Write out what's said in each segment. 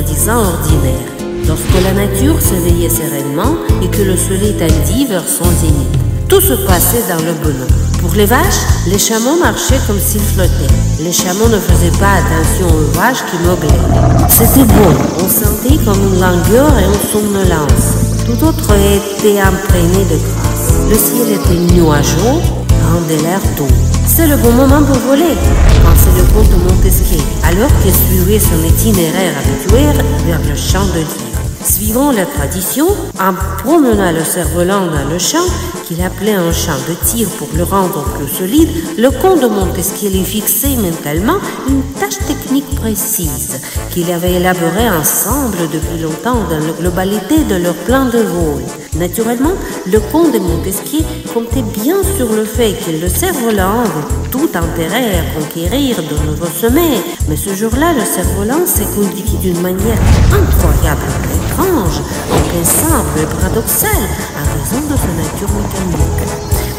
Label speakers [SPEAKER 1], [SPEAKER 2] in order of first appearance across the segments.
[SPEAKER 1] soi-disant ordinaire, lorsque la nature s'éveillait sereinement et que le soleil tendit vers son zénith. Tout se passait dans le bonheur. Pour les vaches, les chameaux marchaient comme s'ils flottaient. Les chameaux ne faisaient pas attention aux vaches qui meuglaient. C'était bon, on sentait comme une langueur et une somnolence. Tout autre était imprégné de grâce. Le ciel était nuageux, rendait l'air doux. C'est le bon moment pour voler, pensait le comte de Montesquieu, alors qu'il suivait son itinéraire habituel vers le champ de tir. Suivant la tradition, en promenant le cerf-volant dans le champ, qu'il appelait un champ de tir pour le rendre plus solide, le comte de Montesquieu lui fixait mentalement une tâche technique précise qu'il avait élaborée ensemble depuis longtemps dans la globalité de leur plan de vol. Naturellement, le comte de Montesquieu comptait bien sur le fait que le cerf-volant avait tout intérêt à conquérir de nouveaux sommets, mais ce jour-là, le cerf-volant s'est conduit d'une manière incroyablement étrange, simple et paradoxal à raison de sa nature mécanique.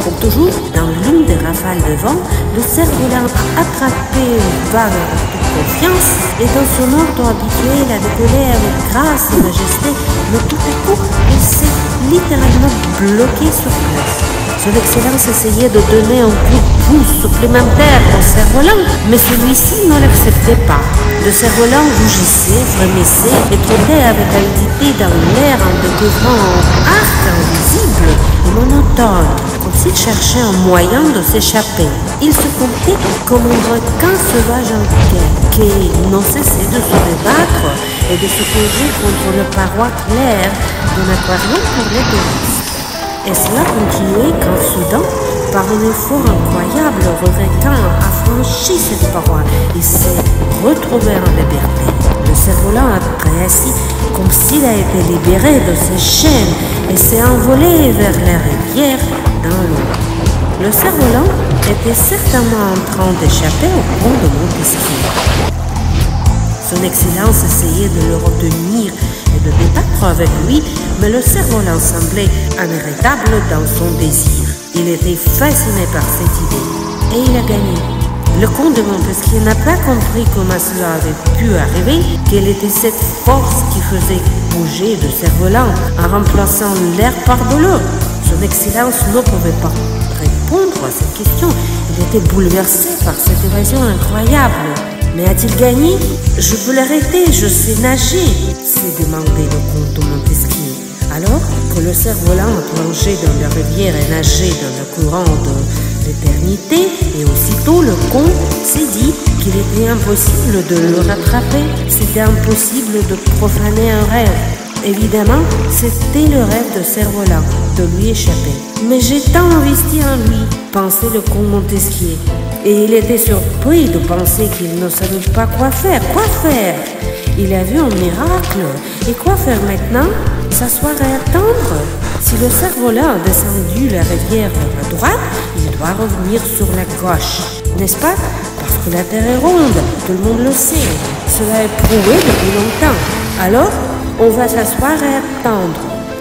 [SPEAKER 1] Comme toujours, dans l'une des rafales de vent, le cerf-volant a attrapé une vague avec toute confiance et dans son ordre habituel a décollé avec grâce et majesté, mais tout à coup, il s'est littéralement bloqué sur place. Son Excellence essayait de donner un coup de pouce supplémentaire au cerf-volant, mais celui-ci ne l'acceptait pas. Le cerf-volant rougissait, frémissait et trottait avec avidité dans l'air en découvrant un arc invisible et monotone, comme s'il cherchait un moyen de s'échapper. Il se comportait comme un requin sauvage en quête, qui non cessait de se débattre et de se poser contre le paroi claire d'un aquarium pour les touristes. Et cela continuait quand soudain, par un effort incroyable, le requin a franchi cette paroi et s'est retrouvé en liberté. Le cerf-volant a réagi comme s'il a été libéré de ses chaînes et s'est envolé vers la rivière dans l'eau. Le cerf-volant était certainement en train d'échapper au pont de Montesquieu. Son Excellence essayait de le retenir et de débattre avec lui, mais le cerf-volant semblait inarrêtable dans son désir. Il était fasciné par cette idée et il a gagné. Le comte de Montesquieu n'a pas compris comment cela avait pu arriver, quelle était cette force qui faisait bouger le cerf-volant en remplaçant l'air par de l'eau. Son Excellence ne pouvait pas répondre à cette question. Il était bouleversé par cette évasion incroyable. Mais a-t-il gagné? Je peux l'arrêter, je sais nager, s'est demandé le comte de Montesquieu. Alors que le cerf-volant a plongé dans la rivière et nagé dans le courant de l'éternité, et aussitôt le comte s'est dit qu'il était impossible de le rattraper. C'était impossible de profaner un rêve. Évidemment, c'était le rêve de cerf-volant, de lui échapper. Mais j'ai tant investi en lui, pensait le comte Montesquieu. Et il était surpris de penser qu'il ne savait pas quoi faire. Quoi faire? Il a vu un miracle. Et quoi faire maintenant? S'asseoir et attendre? Si le cerf-volant a descendu la rivière vers la droite, il doit revenir sur la gauche. N'est-ce pas? Parce que la terre est ronde, tout le monde le sait. Cela est prouvé depuis longtemps. Alors, on va s'asseoir et attendre.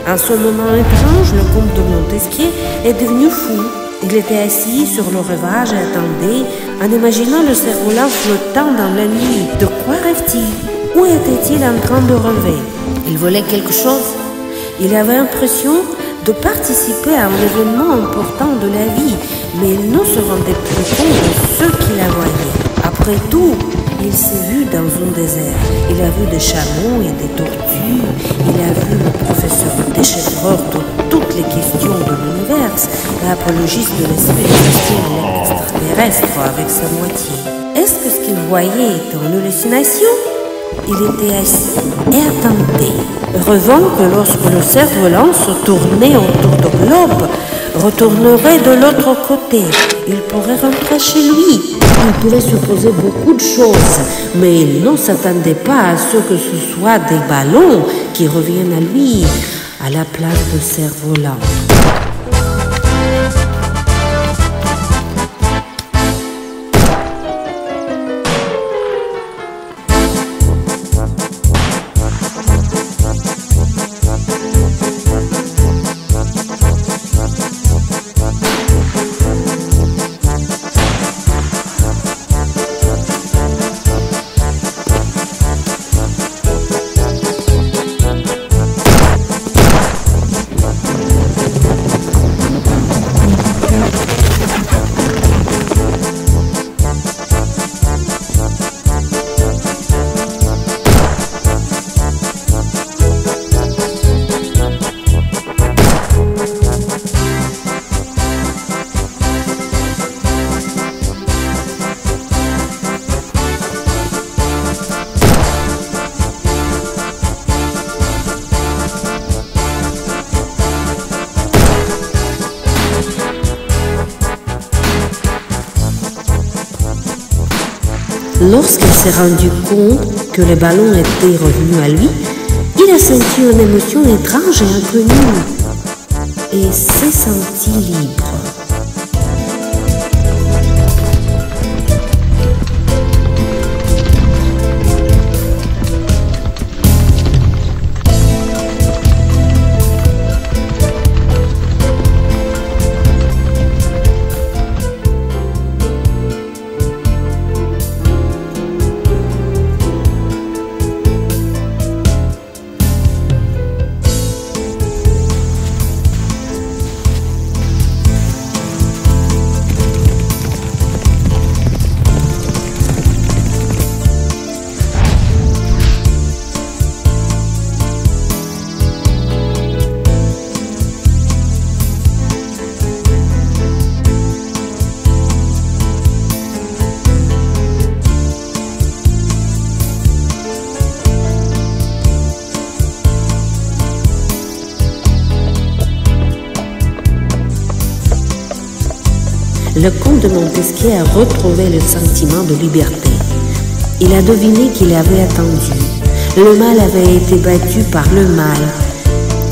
[SPEAKER 1] En ce moment étrange, le comte de Montesquieu est devenu fou. Il était assis sur le rivage et attendait, en imaginant le cerf-volant flottant dans la nuit. De quoi rêve-t-il? Où était-il en train de rêver? Il voulait quelque chose? Il avait l'impression de participer à un événement important de la vie, mais il ne se rendait plus compte de ce qu'il a voyé. Après tout, il s'est vu dans un désert. Il a vu des chameaux et des tortues. Il a vu le professeur déchiffreur de toutes les questions de l'univers, l'apologiste de l'expérimentation extraterrestre avec sa moitié. Est-ce que ce qu'il voyait était une hallucination? Il était assis et attendait, rêvant que lorsque le cerf-volant se tournait autour du globe, retournerait de l'autre côté. Il pourrait rentrer chez lui. Il pouvait supposer beaucoup de choses, mais il ne s'attendait pas à ce que ce soit des ballons qui reviennent à lui à la place de cerf-volant. Lorsqu'il s'est rendu compte que le ballon était revenu à lui, il a senti une émotion étrange et inconnue et s'est senti libre. Le comte de Montesquieu a retrouvé le sentiment de liberté. Il a deviné qu'il avait attendu. Le mal avait été battu par le mal.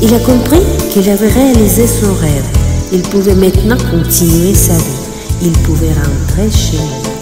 [SPEAKER 1] Il a compris qu'il avait réalisé son rêve. Il pouvait maintenant continuer sa vie. Il pouvait rentrer chez lui.